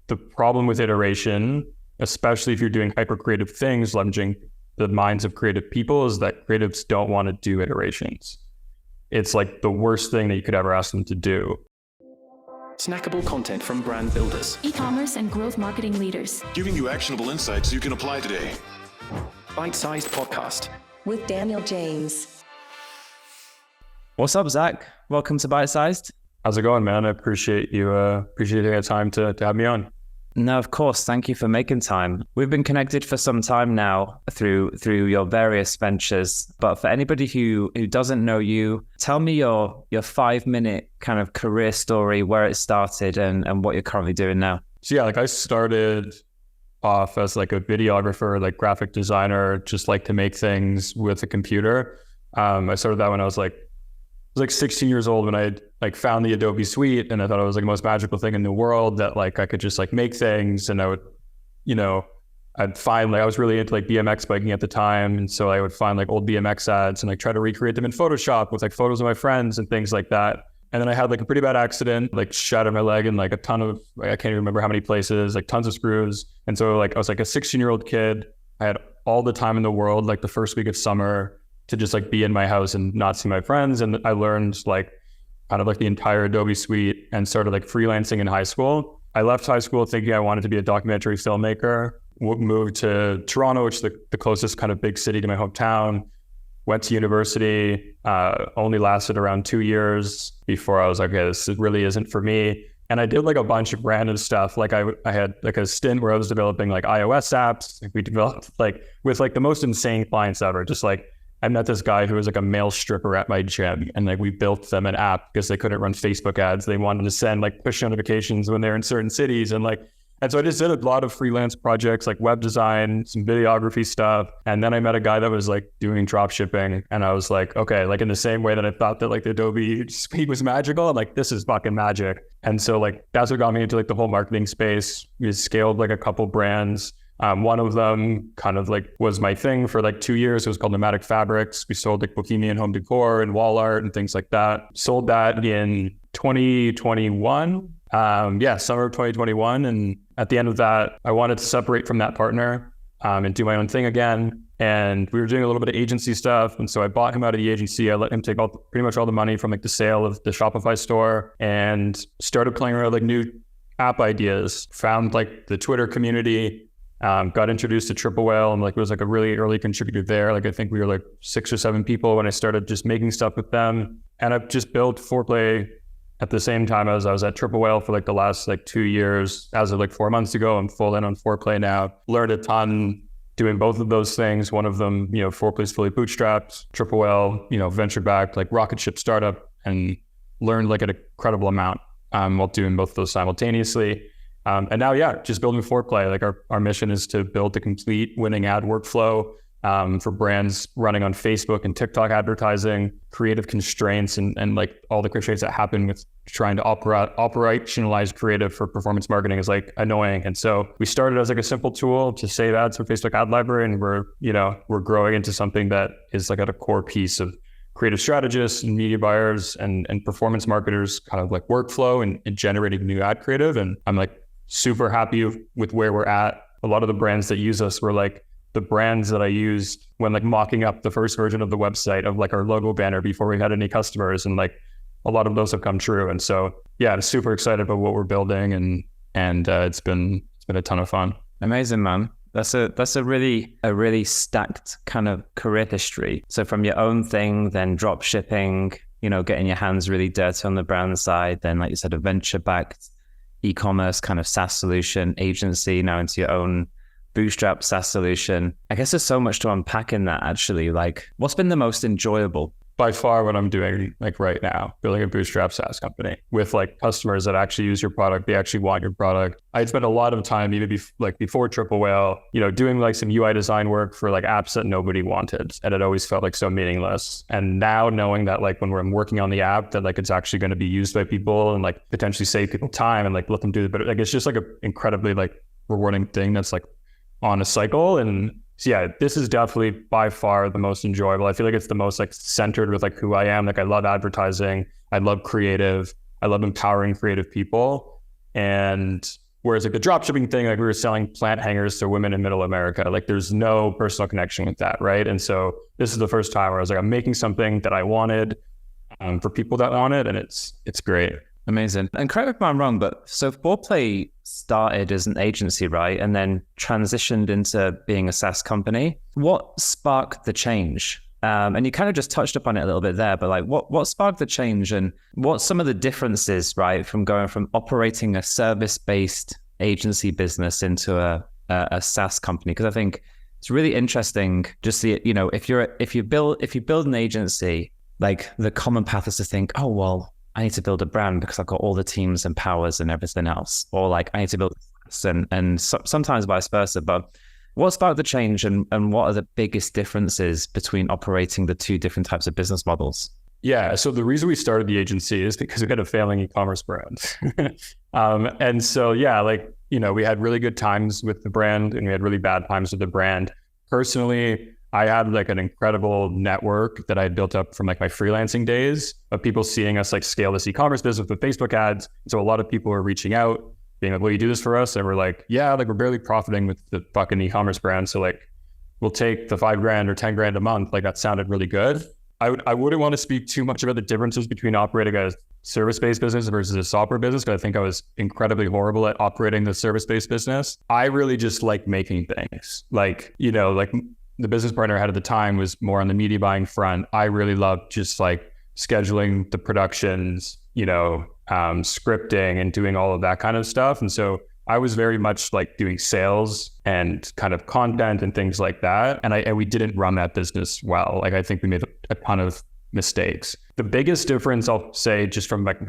the problem with iteration, especially if you're doing hyper creative things, leveraging the minds of creative people, is that creatives don't want to do iterations. It's like the worst thing that you could ever ask them to do. Snackable content from brand builders, e-commerce and growth marketing leaders, giving you actionable insights you can apply today. Bite-sized podcast with Daniel James. What's up, Zach? Welcome to Bite Sized. How's it going, man? I appreciate you taking the time to have me on. No, of course. Thank you for making time. We've been connected for some time now through your various ventures. But for anybody who doesn't know you, tell me your 5-minute kind of career story, where it started and what you're currently doing now. So yeah, I started off as a videographer, graphic designer, just like to make things with a computer. I started that when I was 16 years old, when I found the Adobe Suite, and I thought it was the most magical thing in the world, that I could just make things. And I would, I'd find I was really into BMX biking at the time. And so I would find old BMX ads and try to recreate them in Photoshop with photos of my friends and things like that. And then I had a pretty bad accident, shattered my leg in a ton of, I can't even remember how many places, tons of screws. And so I was a 16-year-old kid. I had all the time in the world, the first week of summer, to just be in my house and not see my friends. And I learned kind of the entire Adobe Suite and started freelancing in high school. I left high school thinking I wanted to be a documentary filmmaker, moved to Toronto, which is the closest kind of big city to my hometown, went to university, only lasted around 2 years before I was like, okay, this really isn't for me. And I did a bunch of random stuff. I had a stint where I was developing iOS apps. We developed with the most insane clients ever, just I met this guy who was a male stripper at my gym, and we built them an app because they couldn't run Facebook ads. They wanted to send push notifications when they're in certain cities. And so I just did a lot of freelance projects, web design, some videography stuff. And then I met a guy that was doing drop shipping. And I was okay, in the same way that I thought that the Adobe Suite was magical, I'm this is fucking magic. And so that's what got me into the whole marketing space. We scaled a couple brands. One of them kind of was my thing for 2 years. It was called Nomadic Fabrics. We sold bohemian home decor and wall art and things like that. Sold that in 2021. Summer of 2021. And at the end of that, I wanted to separate from that partner and do my own thing again. And we were doing a little bit of agency stuff. And so I bought him out of the agency. I let him take pretty much all the money from the sale of the Shopify store and started playing around with new app ideas. Found the Twitter community. Got introduced to Triple Whale and was a really early contributor there. I think we were 6 or 7 people when I started just making stuff with them. And I've just built Foreplay at the same time as I was at Triple Whale for the last 2 years. As of 4 months ago, I'm full in on Foreplay now. Learned a ton doing both of those things. One of them, Foreplay's fully bootstrapped. Triple Whale, venture backed, rocket ship startup, and learned an incredible amount while doing both of those simultaneously. And now, just building Foreplay. Our mission is to build the complete winning ad workflow for brands running on Facebook and TikTok advertising. Creative constraints and all the constraints that happen with trying to operationalize creative for performance marketing is annoying. And so we started as a simple tool to save ads for Facebook ad library, and we're growing into something that is at a core piece of creative strategists and media buyers and performance marketers kind of workflow and generating new ad creative. And I'm super happy with where we're at. A lot of the brands that use us were the brands that I used when mocking up the first version of the website of our logo banner before we had any customers. And a lot of those have come true. And so, I'm super excited about what we're building and it's been a ton of fun. Amazing, man. That's a really stacked kind of career history. So from your own thing, then drop shipping, getting your hands really dirty on the brand side, then like you said, a venture backed e-commerce kind of SaaS solution agency, now into your own bootstrap SaaS solution. I guess there's so much to unpack in that actually. What's been the most enjoyable? By far what I'm doing right now, building a bootstrap SaaS company with customers that actually use your product. They actually want your product. I spent a lot of time even before Triple Whale, doing some UI design work for apps that nobody wanted. And it always felt so meaningless. And now knowing that when we're working on the app that it's actually going to be used by people and potentially save people time and let them do it. But it's just an incredibly rewarding thing that's on a cycle. And so this is definitely by far the most enjoyable. I feel it's the most centered with who I am. I love advertising. I love creative. I love empowering creative people. And Whereas like the dropshipping thing, like we were selling plant hangers to women in middle America. Like there's no personal connection with that, right? And so this is the first time where I was like, I'm making something that I wanted for people that want it, and it's great. Amazing. And correct me if I'm wrong, but so Foreplay started as an agency, right? And then transitioned into being a SaaS company. What sparked the change? And you kind of just touched upon it a little bit there, but like what sparked the change, and what's some of the differences, right, from going from operating a service-based agency business into a SaaS company? Because I think it's really interesting. Just the, you know, if you build an agency, like the common path is to think, oh well, I need to build a brand because I've got all the teams and powers and everything else, or like I need to build and sometimes vice versa. But what sparked the change, and what are the biggest differences between operating the two different types of business models? Yeah, so the reason we started the agency is because we had a failing e-commerce brand. And so, yeah, like, you know, we had really good times with the brand and we had really bad times with the brand. Personally, I had like an incredible network that I had built up from like my freelancing days of people seeing us like scale this e-commerce business with Facebook ads. So a lot of people were reaching out, being like, will you do this for us? And we're like, yeah, like we're barely profiting with the fucking e-commerce brand. So like, we'll take the $5,000 or $10,000 a month. Like that sounded really good. I wouldn't want to speak too much about the differences between operating a service-based business versus a software business, because I think I was incredibly horrible at operating the service-based business. I really just like making things. Like, you know, like the business partner I had at the time was more on the media buying front. I really loved just like scheduling the productions, you know, scripting and doing all of that kind of stuff. And so I was very much like doing sales and kind of content and things like that. And we didn't run that business well. Like I think we made a ton of mistakes. The biggest difference, I'll say, just from like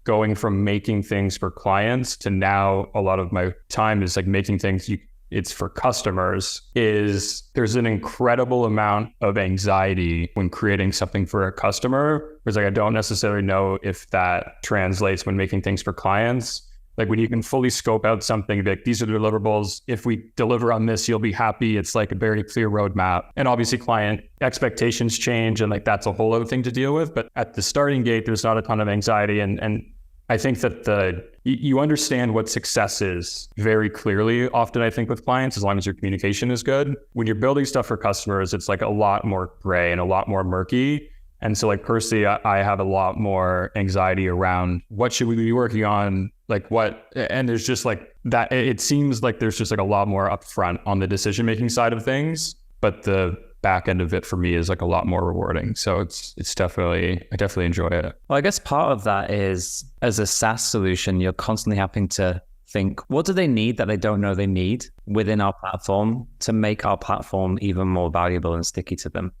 going from making things for clients to now a lot of my time is like making things it's for customers, is there's an incredible amount of anxiety when creating something for a customer. Whereas like I don't necessarily know if that translates when making things for clients. Like when you can fully scope out something, like these are the deliverables. If we deliver on this, you'll be happy. It's like a very clear roadmap. And obviously client expectations change, and like that's a whole other thing to deal with. But at the starting gate, there's not a ton of anxiety. And I think that you understand what success is very clearly often, I think, with clients, as long as your communication is good. When you're building stuff for customers, it's like a lot more gray and a lot more murky. And so like personally, I have a lot more anxiety around what should we be working on, like what, and there's just like that, it seems like there's just like a lot more upfront on the decision-making side of things, but the back end of it for me is like a lot more rewarding. So it's definitely, I definitely enjoy it. Well, I guess part of that is as a SaaS solution, you're constantly having to think, what do they need that they don't know they need within our platform to make our platform even more valuable and sticky to them?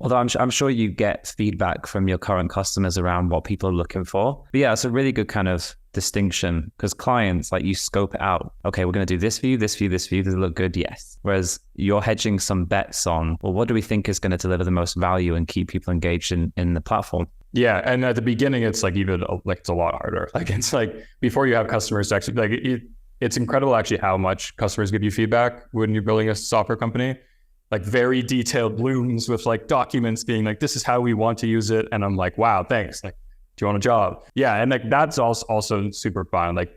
Although I'm sure you get feedback from your current customers around what people are looking for. But yeah, it's a really good kind of distinction, because clients, like, you scope it out. Okay, we're going to do this for you, this for you, this for you. Does it look good? Yes. Whereas you're hedging some bets on, well, what do we think is going to deliver the most value and keep people engaged in the platform? Yeah. And at the beginning, it's like even like it's a lot harder. Like it's like before you have customers actually, like it's incredible actually how much customers give you feedback when you're building a software company. Like very detailed blooms with like documents being like, this is how we want to use it. And I'm like, wow, thanks. Like, do you want a job? Yeah. And like, that's also super fun. Like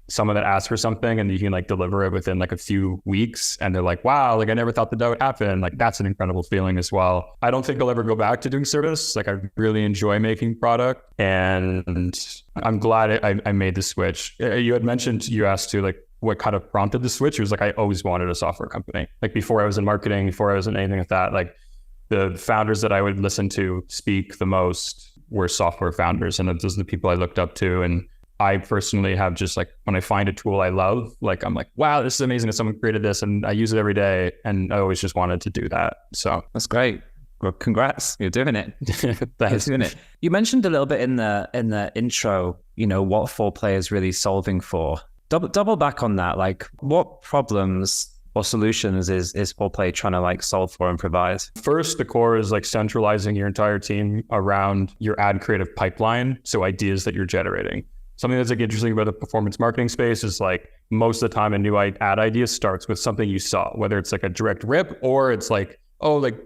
someone that asks for something and you can like deliver it within like a few weeks. And they're like, wow, like I never thought that would happen. Like that's an incredible feeling as well. I don't think I'll ever go back to doing service. Like I really enjoy making product, and I'm glad I made the switch. You had mentioned, you asked to like, what kind of prompted the switch? It was like, I always wanted a software company. Like before I was in marketing, before I was in anything like that, like the founders that I would listen to speak the most were software founders. And those are the people I looked up to. And I personally have just like, when I find a tool I love, like, I'm like, wow, this is amazing that someone created this and I use it every day. And I always just wanted to do that. So that's great. Well, congrats. You're doing it. Thanks. You're doing it. You mentioned a little bit in the intro, you know, what Foreplay is really solving for. Double back on that. Like, what problems or solutions is Foreplay trying to like solve for and provide? First, the core is like centralizing your entire team around your ad creative pipeline. So ideas that you're generating. Something that's like interesting about the performance marketing space is like most of the time a new ad idea starts with something you saw, whether it's like a direct rip or it's like, oh, like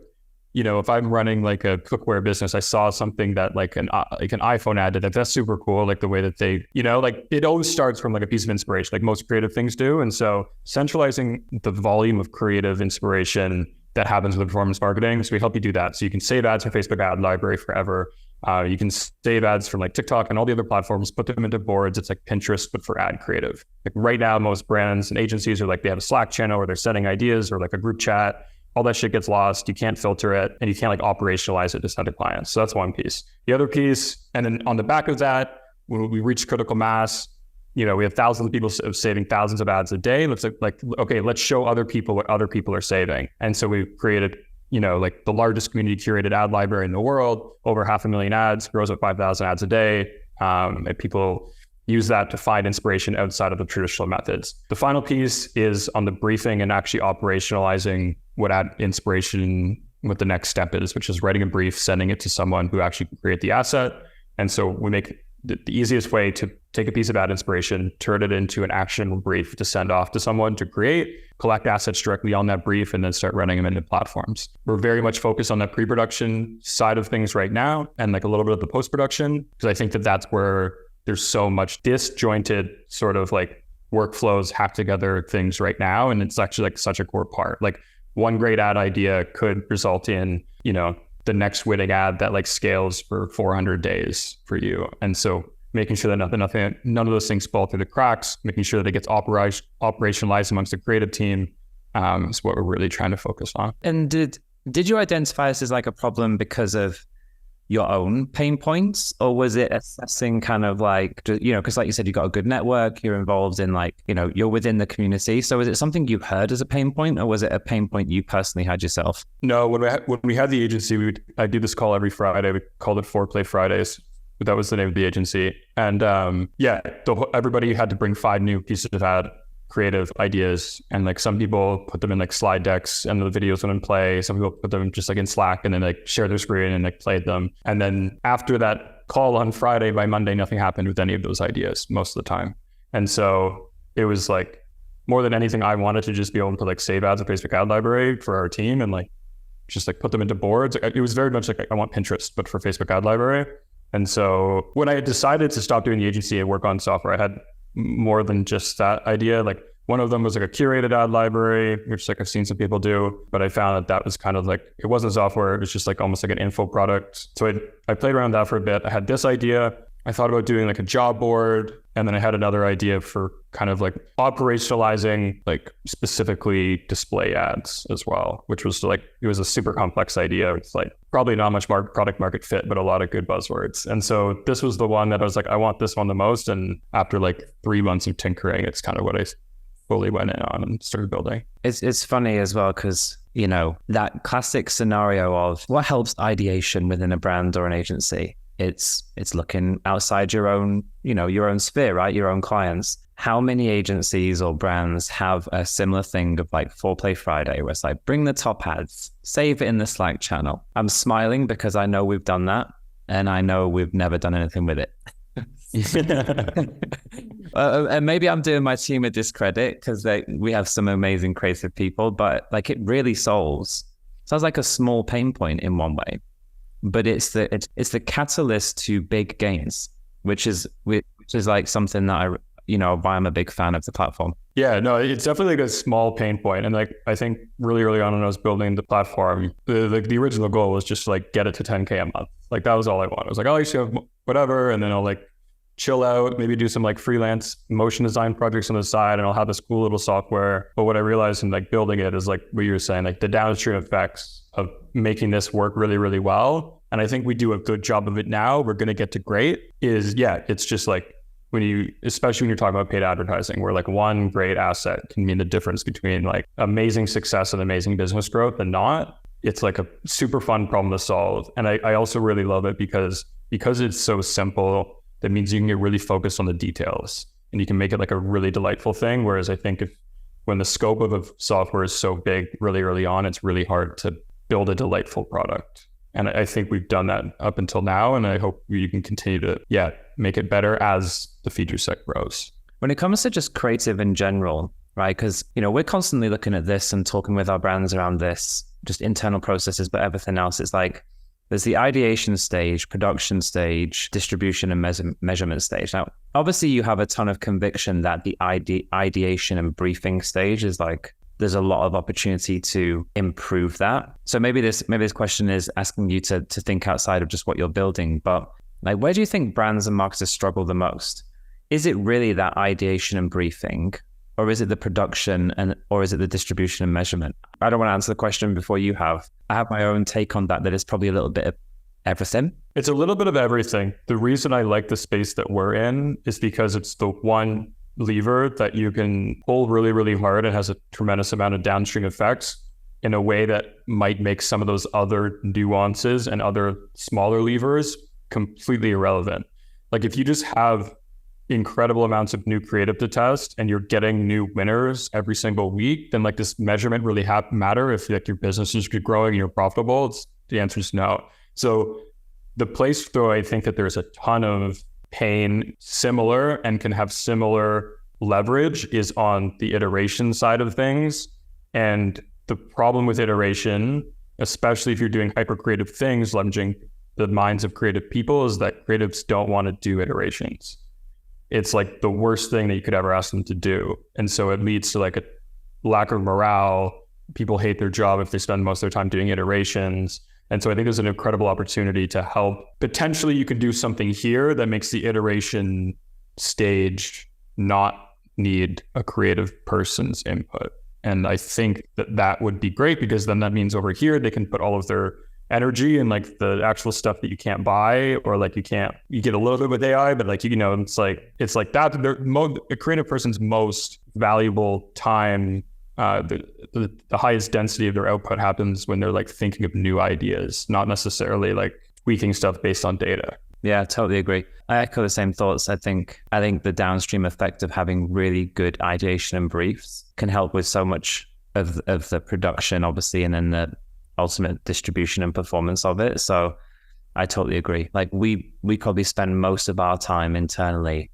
if I'm running like a cookware business, I saw something that like an iPhone ad did, that's super cool. Like the way that they, like it always starts from like a piece of inspiration, like most creative things do. And so centralizing the volume of creative inspiration that happens with performance marketing. So we help you do that. So you can save ads from Facebook ad library forever. You can save ads from like TikTok and all the other platforms, put them into boards. It's like Pinterest, but for ad creative. Like right now, most brands and agencies are like, they have a Slack channel where they're sending ideas or like a group chat. All that shit gets lost. You can't filter it and you can't like operationalize it to send to clients. So that's one piece. The other piece, and then on the back of that, when we reach critical mass, we have thousands of people saving thousands of ads a day. Let's okay, let's show other people what other people are saving. And so we've created, like the largest community curated ad library in the world, over 500,000 ads, grows at 5,000 ads a day. And people use that to find inspiration outside of the traditional methods. The final piece is on the briefing and actually operationalizing what ad inspiration, what the next step is, which is writing a brief, sending it to someone who actually can create the asset. And so we make the easiest way to take a piece of ad inspiration, turn it into an actionable brief to send off to someone to create, collect assets directly on that brief, and then start running them into platforms. We're very much focused on that pre-production side of things right now, and like a little bit of the post-production, because I think that that's where there's so much disjointed sort of like workflows, hack together things right now. And it's actually like such a core part. Like one great ad idea could result in, the next winning ad that like scales for 400 days for you. And so making sure that none of those things fall through the cracks, making sure that it gets operationalized amongst the creative team is what we're really trying to focus on. And did you identify this as like a problem because of your own pain points, or was it assessing kind of like, because like you said, you've got a good network, you're involved in like, you're within the community. So is it something you heard as a pain point, or was it a pain point you personally had yourself? No, when we had the agency, I do this call every Friday. We called it Foreplay Fridays. That was the name of the agency. And everybody had to bring 5 new pieces of ad creative ideas, and like some people put them in like slide decks and the videos wouldn't play. Some people put them just like in Slack and then like share their screen and like played them. And then after that call on Friday, by Monday, nothing happened with any of those ideas most of the time. And so it was like more than anything, I wanted to just be able to like save ads in Facebook ad library for our team and like just like put them into boards. It was very much like I want Pinterest, but for Facebook ad library. And so when I had decided to stop doing the agency and work on software, I had more than just that idea. Like one of them was like a curated ad library, which like I've seen some people do, but I found that was kind of like, it wasn't software. It was just like almost like an info product. So I played around with that for a bit. I had this idea. I thought about doing like a job board. And then I had another idea for kind of like operationalizing like specifically display ads as well, which was like, it was a super complex idea. It's like probably not much product market fit, but a lot of good buzzwords. And so this was the one that I was like, I want this one the most. And after like 3 months of tinkering, it's kind of what I fully went in on and started building. It's funny as well, because, that classic scenario of what helps ideation within a brand or an agency. It's looking outside your own, your own sphere, right? Your own clients. How many agencies or brands have a similar thing of like Foreplay Friday, where it's like, bring the top ads, save it in the Slack channel. I'm smiling because I know we've done that, and I know we've never done anything with it. And maybe I'm doing my team a discredit because we have some amazing creative people, but like it really sounds like a small pain point in one way. But it's the catalyst to big gains, which is like something that why I'm a big fan of the platform. Yeah, no, it's definitely like a small pain point. And like, I think really early on when I was building the platform, the original goal was just to like get it to 10K a month. Like that was all I wanted. I was like, oh, I should have whatever. And then I'll like chill out, maybe do some like freelance motion design projects on the side, and I'll have this cool little software. But what I realized in like building it is like what you were saying, like the downstream effects of making this work really, really well. And I think we do a good job of it now. We're going to get to great it's just like especially when you're talking about paid advertising, where like one great asset can mean the difference between like amazing success and amazing business growth and not. It's like a super fun problem to solve. And I also really love it because it's so simple. That means you can get really focused on the details and you can make it like a really delightful thing. Whereas I think when the scope of a software is so big really early on, it's really hard to build a delightful product. And I think we've done that up until now. And I hope you can continue to, make it better as the feature set grows. When it comes to just creative in general, right? Because, we're constantly looking at this and talking with our brands around this, just internal processes, but everything else. It's like there's the ideation stage, production stage, distribution and measurement stage. Now, obviously you have a ton of conviction that the ideation and briefing stage is like, there's a lot of opportunity to improve that. So maybe this question is asking you to think outside of just what you're building, but like, where do you think brands and marketers struggle the most? Is it really that ideation and briefing, or is it the production or is it the distribution and measurement? I don't want to answer the question before you have. I have my own take on that it's probably a little bit of everything. It's a little bit of everything. The reason I like the space that we're in is because it's the one lever that you can pull really, really hard and has a tremendous amount of downstream effects in a way that might make some of those other nuances and other smaller levers completely irrelevant. Like if you just have incredible amounts of new creative to test and you're getting new winners every single week, then like this measurement really matter if like your business is growing and you're profitable? The answer is no. So the place though, I think that there's a ton of pain similar and can have similar leverage is on the iteration side of things. And the problem with iteration, especially if you're doing hyper creative things, leveraging the minds of creative people, is that creatives don't want to do iterations. It's like the worst thing that you could ever ask them to do. And so it leads to like a lack of morale. People hate their job if they spend most of their time doing iterations. And so I think there's an incredible opportunity to help. Potentially you can do something here that makes the iteration stage not need a creative person's input. And I think that would be great, because then that means over here they can put all of their energy and like the actual stuff that you can't buy, or like you get a little bit with AI, but like, it's like that a creative person's most valuable time, the highest density of their output happens when they're like thinking of new ideas, not necessarily like tweaking stuff based on data. Yeah, I totally agree. I echo the same thoughts. I think the downstream effect of having really good ideation and briefs can help with so much of the production, obviously, and then the ultimate distribution and performance of it. So I totally agree. Like we probably spend most of our time internally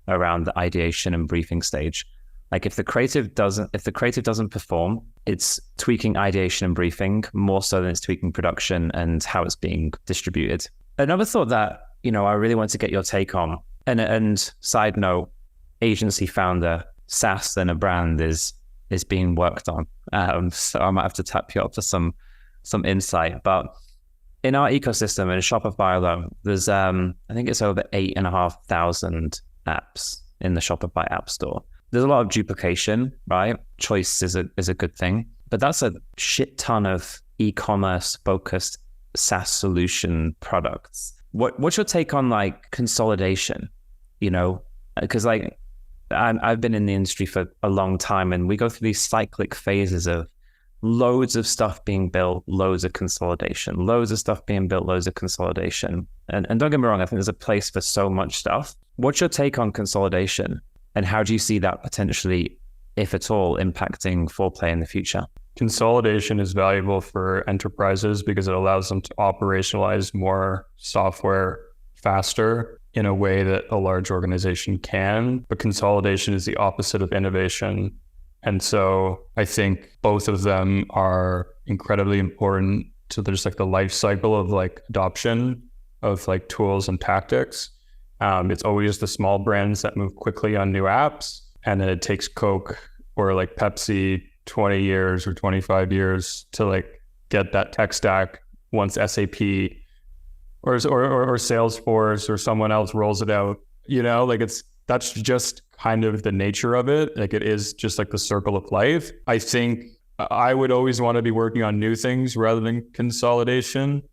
around the ideation and briefing stage. Like if the creative doesn't perform, it's tweaking ideation and briefing more so than it's tweaking production and how it's being distributed. Another thought that, I really want to get your take on, and side note, agency founder, SaaS and a brand is being worked on. So I might have to tap you up for some insight. But in our ecosystem, in Shopify alone, there's I think it's over 8,500 apps in the Shopify App Store. There's a lot of duplication, right? Choice is a good thing, but that's a shit ton of e-commerce focused SaaS solution products. What's your take on like consolidation? Because like I've been in the industry for a long time, and we go through these cyclic phases of loads of stuff being built, loads of consolidation, loads of stuff being built, loads of consolidation. And don't get me wrong, I think there's a place for so much stuff. What's your take on consolidation, and how do you see that potentially, if at all, impacting Foreplay in the future? Consolidation is valuable for enterprises because it allows them to operationalize more software faster in a way that a large organization can. But consolidation is the opposite of innovation. And so I think both of them are incredibly important to just like the life cycle of like adoption of like tools and tactics. It's always the small brands that move quickly on new apps, and then it takes Coke or like Pepsi 20 years or 25 years to like get that tech stack once SAP or Salesforce or someone else rolls it out. That's just kind of the nature of it. Like it is just like the circle of life. I think I would always want to be working on new things rather than consolidation,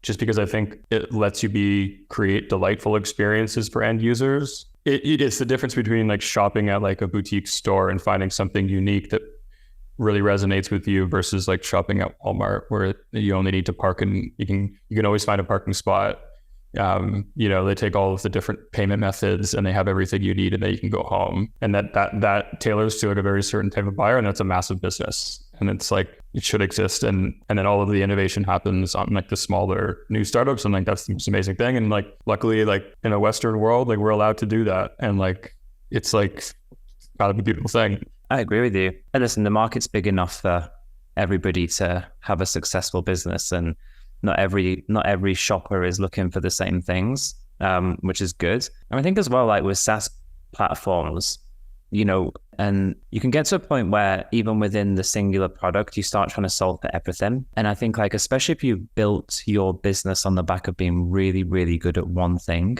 just because I think it lets you create delightful experiences for end users. It's the difference between like shopping at like a boutique store and finding something unique that really resonates with you versus like shopping at Walmart, where you only need to park and you can always find a parking spot. They take all of the different payment methods and they have everything you need, and then you can go home. And that tailors to like a very certain type of buyer, and that's a massive business. And it's like, it should exist. And then all of the innovation happens on like the smaller new startups. And like, that's the most amazing thing. And like, luckily, like in a Western world, like we're allowed to do that. And like, it's like gotta be a beautiful thing. I agree with you. And listen, the market's big enough for everybody to have a successful business, and not every shopper is looking for the same things, which is good. And I think as well, like with SaaS platforms, and you can get to a point where even within the singular product, you start trying to solve for everything. And I think like, especially if you've built your business on the back of being really, really good at one thing,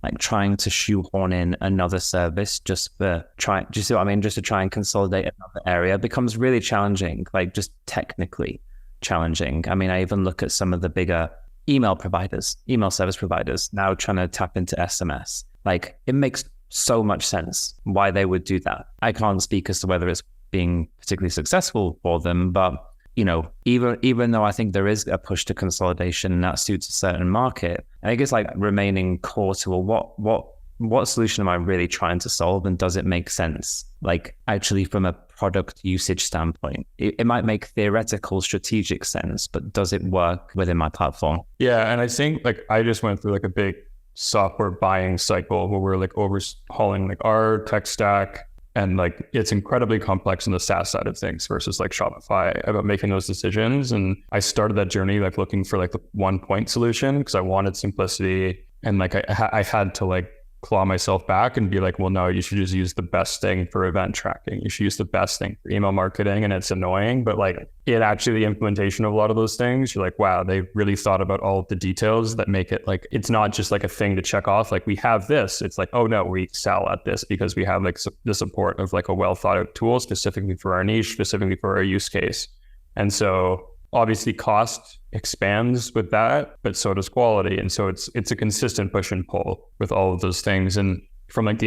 like trying to shoehorn in another service just to try and consolidate another area becomes really challenging, like just technically challenging. I mean, I even look at some of the bigger email service providers now trying to tap into SMS. Like, it makes so much sense why they would do that. I can't speak as to whether it's being particularly successful for them, but even though I think there is a push to consolidation and that suits a certain market, I think it's like remaining core to what solution am I really trying to solve, and does it make sense? Like, actually from a product usage standpoint, it might make theoretical strategic sense, but does it work within my platform? Yeah, and I think like I just went through like a big software buying cycle where we're like overhauling like our tech stack, and like it's incredibly complex on the SaaS side of things versus like Shopify about making those decisions. And I started that journey like looking for like the one point solution because I wanted simplicity, and like I had to like claw myself back and be like, well, no, you should just use the best thing for event tracking. You should use the best thing for email marketing. And it's annoying, but like it actually, the implementation of a lot of those things, you're like, wow, they really thought about all of the details that make it like, it's not just like a thing to check off. Like, we have this, it's like, oh no, we excel at this because we have like the support of like a well thought out tool specifically for our niche, specifically for our use case. And so obviously cost expands with that, but so does quality. And so it's a consistent push and pull with all of those things. And from like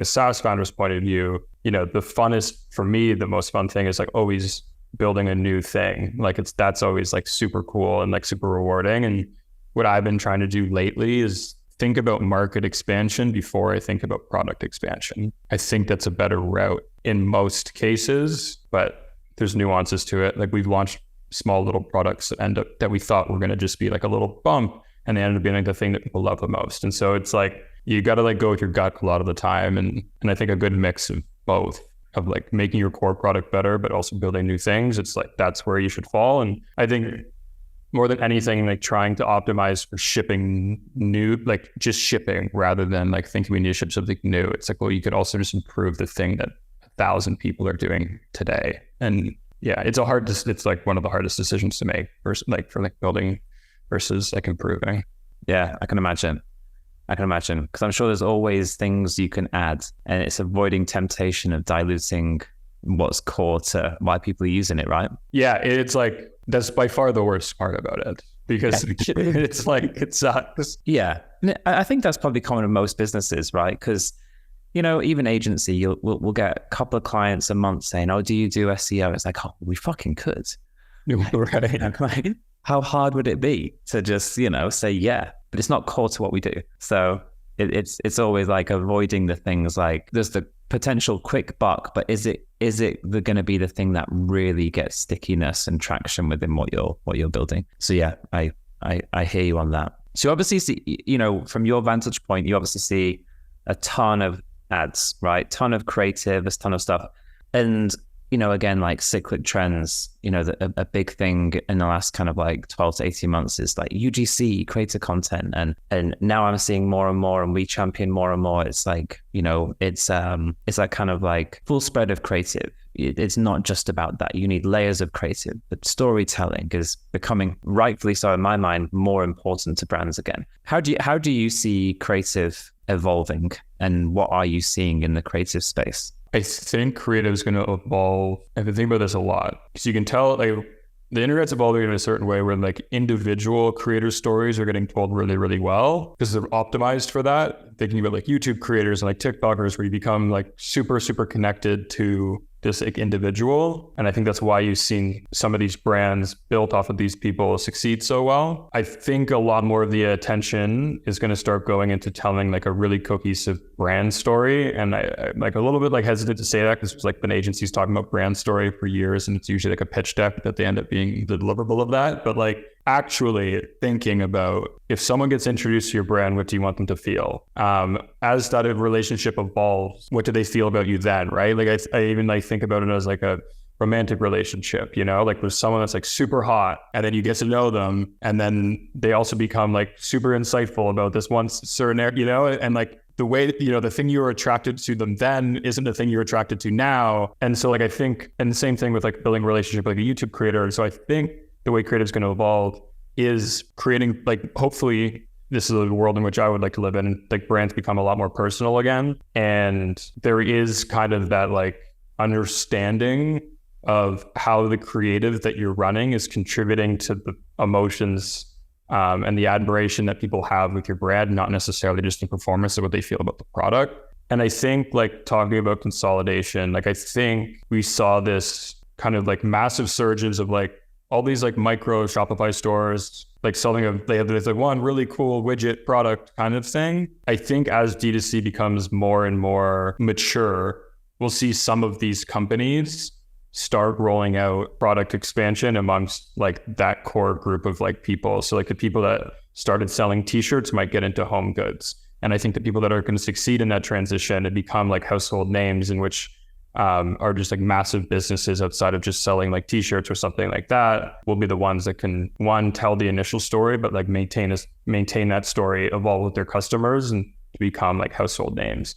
a SaaS founder's point of view, the funnest for me, the most fun thing is like always building a new thing. Like that's always like super cool and like super rewarding. And what I've been trying to do lately is think about market expansion before I think about product expansion. I think that's a better route in most cases, but there's nuances to it. Like, we've launched small little products that we thought were going to just be like a little bump, and they ended up being like the thing that people love the most. And so it's like, you got to like go with your gut a lot of the time. And I think a good mix of both, of like making your core product better, but also building new things. It's like, that's where you should fall. And I think more than anything, like trying to optimize for shipping new, like just shipping rather than like thinking we need to ship something new. It's like, well, you could also just improve the thing that 1,000 people are doing today. And yeah, it's like one of the hardest decisions to make versus like for like building versus like improving. Yeah, I can imagine because I'm sure there's always things you can add, and it's avoiding temptation of diluting what's core to why people are using it, right? Yeah, it's like, that's by far the worst part about it, because it's like, it sucks. Yeah, I think that's probably common in most businesses, right? Because even agency, we'll get a couple of clients a month saying, oh, do you do SEO? It's like, oh, we fucking could. Right. Like, how hard would it be to just, say yeah, but it's not core to what we do. So it's always like avoiding the things like, there's the potential quick buck, but is it going to be the thing that really gets stickiness and traction within what you're building? So yeah, I hear you on that. So obviously see, from your vantage point, you obviously see a ton of ads, right? Ton of creative, a ton of stuff. And, again, like cyclic trends, a big thing in the last kind of like 12 to 18 months is like UGC, creator content. And now I'm seeing more and more, and we champion more and more. It's like, it's like kind of like full spread of creative. It's not just about that. You need layers of creative, but storytelling is becoming, rightfully so in my mind, more important to brands again. How do you see creative evolving, and what are you seeing in the creative space? I think creative is going to evolve. I've been thinking about this a lot, because you can tell like the internet's evolving in a certain way where like individual creator stories are getting told really, really well because they're optimized for that. Thinking about like YouTube creators and like TikTokers, where you become like super, super connected to this like individual. And I think that's why you've seen some of these brands built off of these people succeed so well. I think a lot more of the attention is going to start going into telling like a really cohesive brand story. And I'm like a little bit like hesitant to say that, because it's like been agencies talking about brand story for years, and it's usually like a pitch deck that they end up being the deliverable of that. But like actually thinking about, if someone gets introduced to your brand, what do you want them to feel? As that relationship evolves, what do they feel about you then, right? Like I even like think about it as like a romantic relationship, you know, like with someone that's like super hot, and then you get to know them, and then they also become like super insightful about this one certain area, you know, and like the way, you know, the thing you were attracted to them then isn't the thing you're attracted to now. And so like, I think, and the same thing with like building a relationship with like a YouTube creator. So I think the way creative is going to evolve is creating, like, hopefully this is a world in which I would like to live in, like brands become a lot more personal again. And there is kind of that like understanding of how the creative that you're running is contributing to the emotions and the admiration that people have with your brand, not necessarily just the performance of what they feel about the product. And I think like talking about consolidation, like I think we saw this kind of like massive surges of like all these like micro Shopify stores, like selling they have this like one really cool widget product kind of thing. I think as D2C becomes more and more mature, we'll see some of these companies start rolling out product expansion amongst like that core group of like people. So like the people that started selling t-shirts might get into home goods. And I think the people that are going to succeed in that transition and become like household names, in which are just like massive businesses outside of just selling like t-shirts or something like that, will be the ones that can, one, tell the initial story, but like maintain that story, evolve with their customers, and become like household names.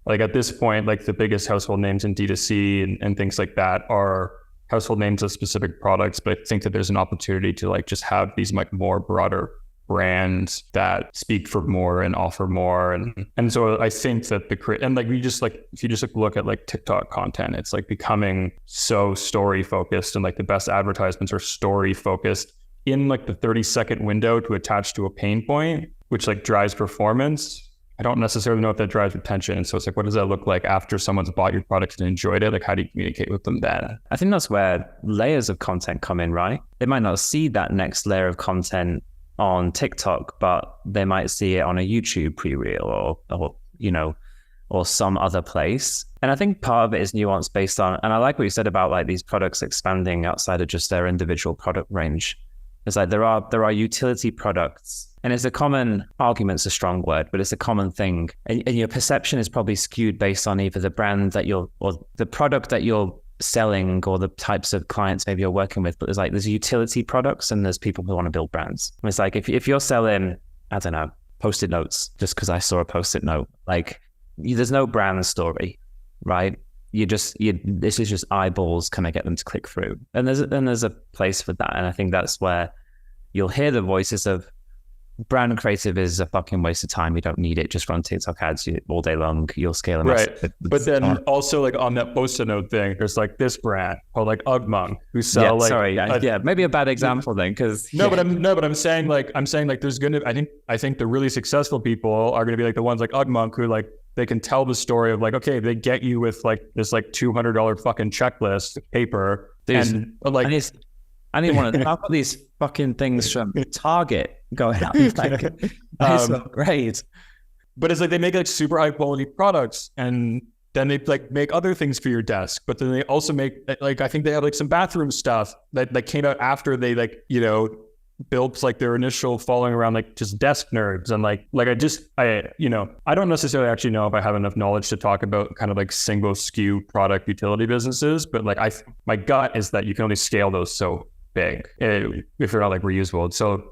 Like at this point, like the biggest household names in D2C and things like that are household names of specific products. But I think that there's an opportunity to like just have these like more broader brands that speak for more and offer more. And so I think that and like we just like, if you just like look at like TikTok content, it's like becoming so story focused, and like the best advertisements are story focused in like the 30-second window to attach to a pain point, which like drives performance. I don't necessarily know if that drives retention. And so it's like, what does that look like after someone's bought your product and enjoyed it? Like, how do you communicate with them then? I think that's where layers of content come in, right? They might not see that next layer of content on TikTok, but they might see it on a YouTube pre-reel or you know, or some other place. And I think part of it is nuance based on, and I like what you said about like these products expanding outside of just their individual product range. It's like there are utility products. And it's a common, argument's a strong word, but it's a common thing. And your perception is probably skewed based on either the brand that or the product that you're selling, or the types of clients maybe you're working with. But there's utility products, and there's people who want to build brands. And it's like, if you're selling, I don't know, Post-it notes, just because I saw a Post-it note, like there's no brand story, right? This is just eyeballs, can I get them to click through? And there's a place for that. And I think that's where you'll hear the voices of, brand creative is a fucking waste of time. You don't need it. Just run TikTok ads all day long. You'll scale them. Right. But then also like on that Post-it note thing, there's like this brand called like UGG who sell maybe a bad example then, because but I'm saying like there's gonna, I think the really successful people are gonna be like the ones like UGG who like they can tell the story of like, okay, they get you with like this like $200 fucking checklist paper. And like I didn't want to talk about these fucking things from Target going out. Like, it's so great. But it's like they make like super high quality products, and then they like make other things for your desk. But then they also make like, I think they have like some bathroom stuff that came out after they like, you know, built like their initial following around like just desk nerds. And like I don't necessarily actually know if I have enough knowledge to talk about kind of like single SKU product utility businesses, but like my gut is that you can only scale those so big if they're not like reusable. So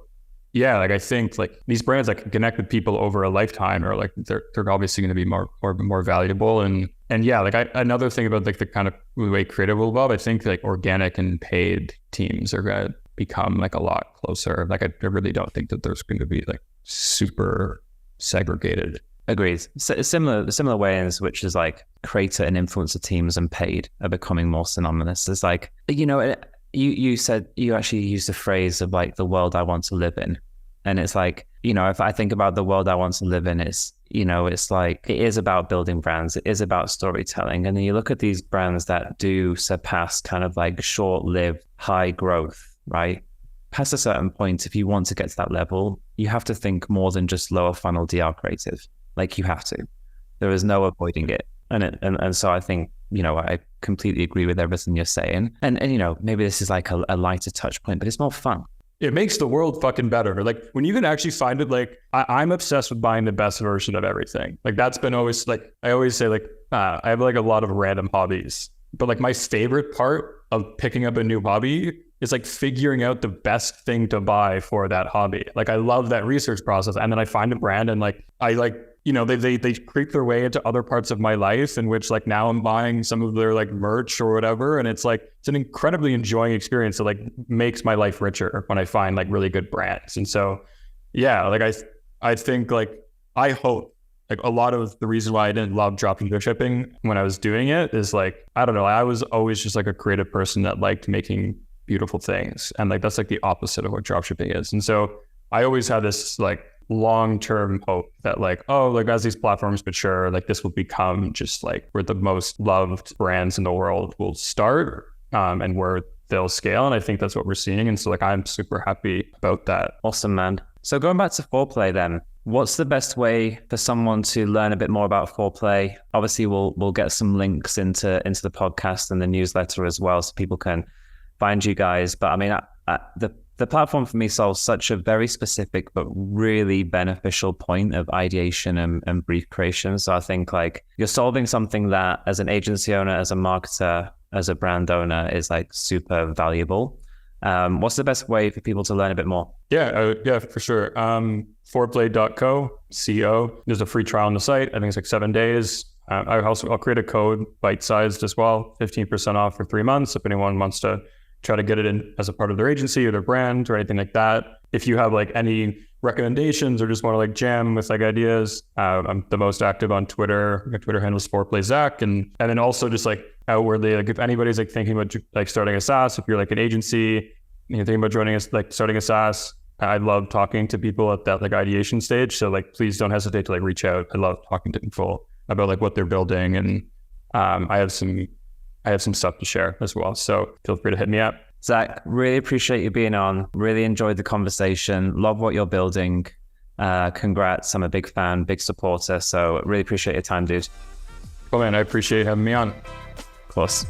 yeah, like I think like these brands that can connect with people over a lifetime are like they're obviously going to be more valuable. And yeah, like another thing about like the kind of way creative will evolve, I think like organic and paid teams are going to become like a lot closer. Like I really don't think that there's going to be like super segregated. Agreed. Similar ways, which is like creator and influencer teams and paid are becoming more synonymous. It's like, you know, you said, you actually used the phrase of like the world I want to live in. And it's like, you know, if I think about the world I want to live in, it's, you know, it's like, it is about building brands. It is about storytelling. And then you look at these brands that do surpass kind of like short-lived high growth, right? Past a certain point, if you want to get to that level, you have to think more than just lower funnel DR creative. Like you have to. There is no avoiding it. And so I think, you know, I completely agree with everything you're saying. And you know, maybe this is like a lighter touch point, but it's more fun. It makes the world fucking better. Like when you can actually find it, like I'm obsessed with buying the best version of everything. Like that's been always like, I always say like, I have like a lot of random hobbies, but like my favorite part of picking up a new hobby is like figuring out the best thing to buy for that hobby. Like I love that research process. And then I find a brand and like, I like, you know, they creep their way into other parts of my life in which like now I'm buying some of their like merch or whatever. And it's like, it's an incredibly enjoying experience that like makes my life richer when I find like really good brands. And so, yeah, like I think like, I hope like a lot of the reason why I didn't love dropshipping when I was doing it is like, I don't know, I was always just like a creative person that liked making beautiful things. And like, that's like the opposite of what dropshipping is. And so I always had this like long-term hope that like, oh, like as these platforms mature, like this will become just like where the most loved brands in the world will start and where they'll scale. And I think that's what we're seeing. And so like, I'm super happy about that. Awesome, man. So going back to Foreplay then, what's the best way for someone to learn a bit more about Foreplay? Obviously, we'll get some links into the podcast and the newsletter as well, so people can find you guys. But I mean, the platform for me solves such a very specific but really beneficial point of ideation and brief creation. So I think like you're solving something that as an agency owner, as a marketer, as a brand owner is like super valuable. What's the best way for people to learn a bit more? Yeah, for sure. Foreplay.co. There's a free trial on the site. I think it's like 7 days. I'll create a code bite-sized as well, 15% off for 3 months if anyone wants to try to get it in as a part of their agency or their brand or anything like that. If you have like any recommendations or just want to like jam with like ideas, I'm the most active on Twitter. My Twitter handle is ForeplayZach. And then also just like outwardly, like if anybody's like thinking about like starting a SaaS, if you're like an agency, and you're thinking about joining us, like starting a SaaS, I love talking to people at that like ideation stage. So like, please don't hesitate to like reach out. I love talking to people about like what they're building. And I have some stuff to share as well. So feel free to hit me up. Zach, really appreciate you being on. Really enjoyed the conversation. Love what you're building. Congrats. I'm a big fan, big supporter. So really appreciate your time, dude. Cool, man. I appreciate having me on. Of course.